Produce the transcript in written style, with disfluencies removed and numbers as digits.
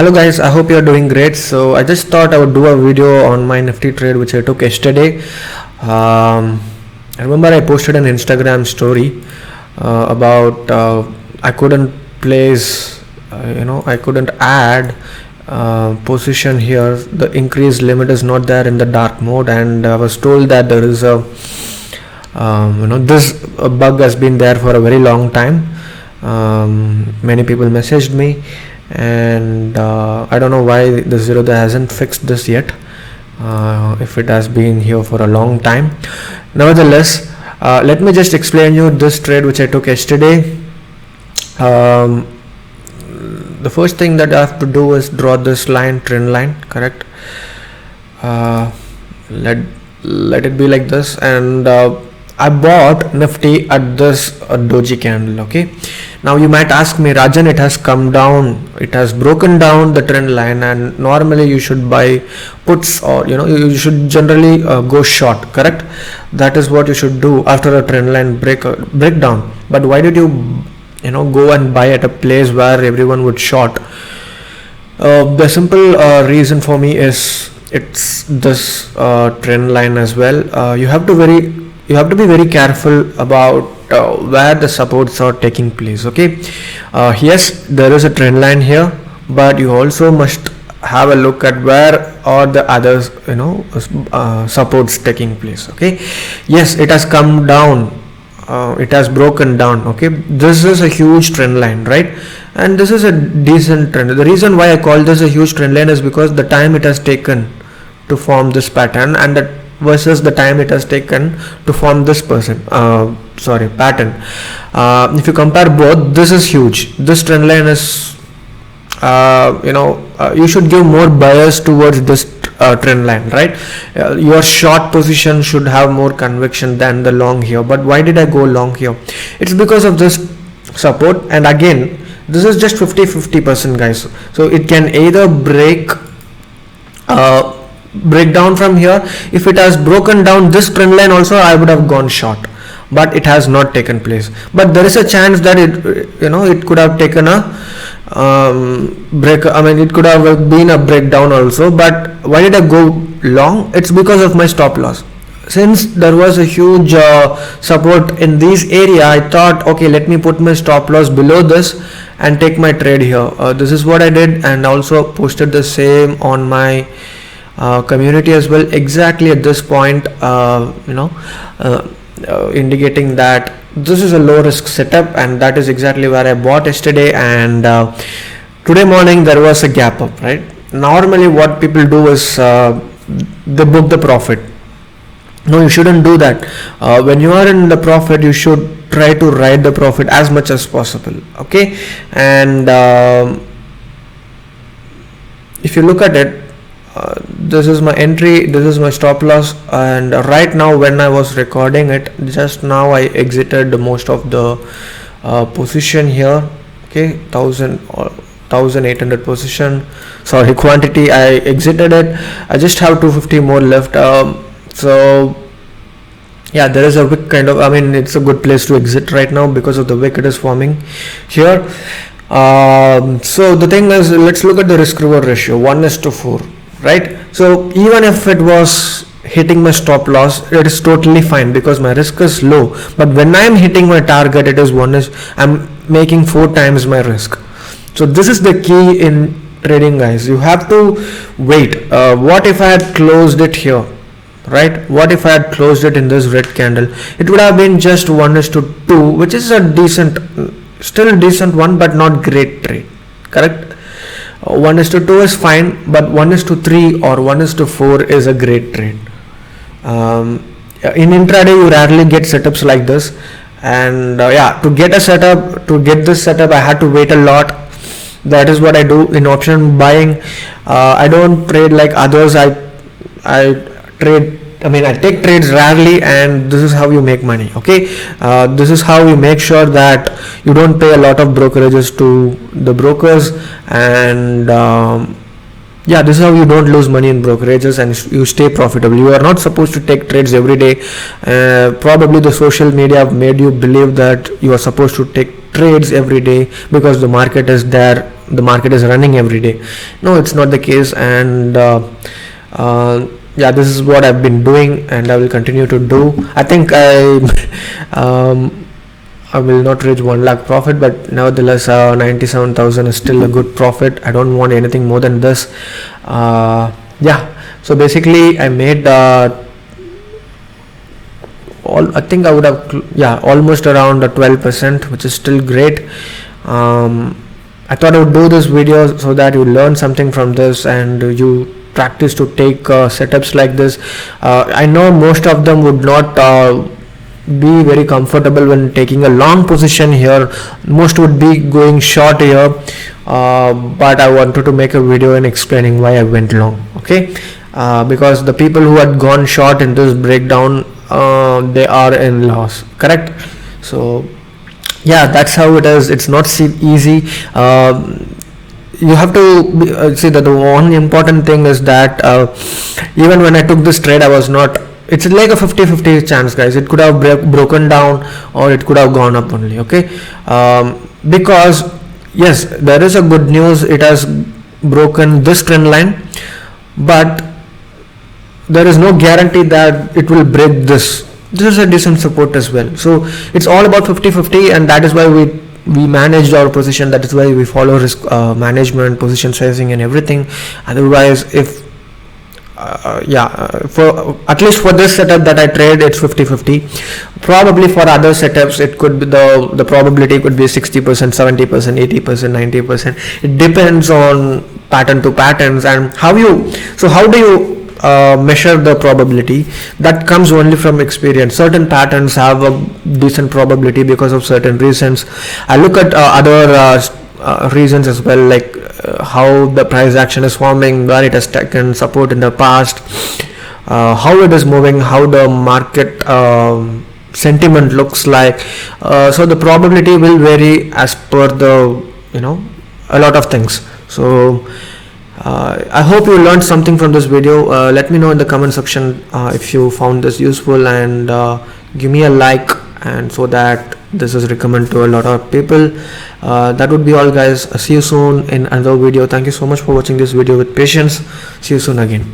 Hello guys, I hope you're doing great. So I just thought I would do a video on my Nifty trade which I took yesterday. I remember I posted an Instagram story about I couldn't place, I couldn't add position here. The increased limit is not there in the dark mode, and I was told that there is a this bug has been there for a very long time. Many people messaged me, and I don't know why the Zerodha hasn't fixed this yet, if it has been here for a long time. Nevertheless, let me just explain you this trade which I took yesterday. The first thing that I have to do is draw this line, trend line, correct? Let it be like this, and I bought Nifty at this doji candle. Okay, now you might ask me, Rajan, it has come down, it has broken down the trend line, and normally you should buy puts, or you should generally go short, correct? That is what you should do after a trend line breakdown. But why did you go and buy at a place where everyone would short? The simple reason for me is it's this trend line as well. You have to be very careful about where the supports are taking place. Okay, yes, there is a trend line here, but you also must have a look at where are the others supports taking place. Okay, yes, it has come down, it has broken down. Okay, this is a huge trend line, right? And this is a decent trend. The reason why I call this a huge trend line is because the time it has taken to form this pattern, and that versus the time it has taken to form this pattern. If you compare both, this is huge. This trend line is you should give more bias towards this trend line, right? Your short position should have more conviction than the long here. But why did I go long here? It's because of this support, and again this is just 50% guys, so it can either break down from here. If it has broken down this trend line also, I would have gone short, but it has not taken place. But there is a chance that it could have taken a it could have been a breakdown also. But why did I go long? It's because of my stop loss. Since there was a huge support in this area, I thought, okay, let me put my stop loss below this and take my trade here. This is what I did, and also posted the same on my community as well, exactly at this point, indicating that this is a low risk setup, and that is exactly where I bought yesterday. And today morning there was a gap up, right? Normally what people do is they book the profit. No, you shouldn't do that. When you are in the profit, you should try to ride the profit as much as possible. Okay, and if you look at it, this is my entry, this is my stop loss, and right now when I was recording it, just now I exited most of the position here. Okay, 1800 position, sorry, quantity, I exited it. I just have 250 more left. So yeah, there is a wick kind of, it's a good place to exit right now because of the wick it is forming here. So the thing is, let's look at the risk reward ratio, 1:4, right? So even if it was hitting my stop loss, it is totally fine because my risk is low. But when I am hitting my target, it is I'm making 4 times my risk. So this is the key in trading, guys. You have to wait. What if I had closed it here, right? What if I had closed it in this red candle? It would have been just 1:2, which is a still decent one, but not great trade, correct? 1:2 is fine, but 1:3 or 1:4 is a great trade. In intraday, you rarely get setups like this, and to get this setup, I had to wait a lot. That is what I do in option buying. I don't trade like others. I take trades rarely, and this is how you make money. Okay, this is how you make sure that you don't pay a lot of brokerages to the brokers, and this is how you don't lose money in brokerages and you stay profitable. You are not supposed to take trades every day. Probably the social media have made you believe that you are supposed to take trades every day because the market is there the market is running every day. No, it's not the case. And yeah, this is what I've been doing, and I will continue to do. I think I will not reach 1 lakh profit, but nevertheless 97,000 is still a good profit. I don't want anything more than this. Yeah, so basically I made I think I would have almost around 12%, which is still great. I thought I would do this video so that you learn something from this and you practice to take setups like this. I know most of them would not be very comfortable when taking a long position here. Most would be going short here, but I wanted to make a video and explaining why I went long. Okay, because the people who had gone short in this breakdown, they are in loss, correct? So yeah, that's how it is. It's not easy. You have to see that the one important thing is that even when I took this trade, I was not, it's like a 50-50 chance, guys. It could have broken down or it could have gone up only. Okay, because yes, there is a good news, it has broken this trend line, but there is no guarantee that it will break this. This is a decent support as well. So it's all about 50-50, and that is why we managed our position. That is why we follow risk management, position sizing and everything. Otherwise, if for at least for this setup that I trade, it's 50-50. Probably for other setups, it could be the probability could be 60%, 70%, 80%, 90%. It depends on pattern to patterns and how do you measure the probability. That comes only from experience. Certain patterns have a decent probability because of certain reasons. I look at other reasons as well, like how the price action is forming, where it has taken support in the past, how it is moving, how the market sentiment looks like. So the probability will vary as per the a lot of things. So I hope you learned something from this video. Let me know in the comment section if you found this useful, and give me a like, and so that this is recommended to a lot of people. That would be all, guys. See you soon in another video. Thank you so much for watching this video with patience. See you soon again.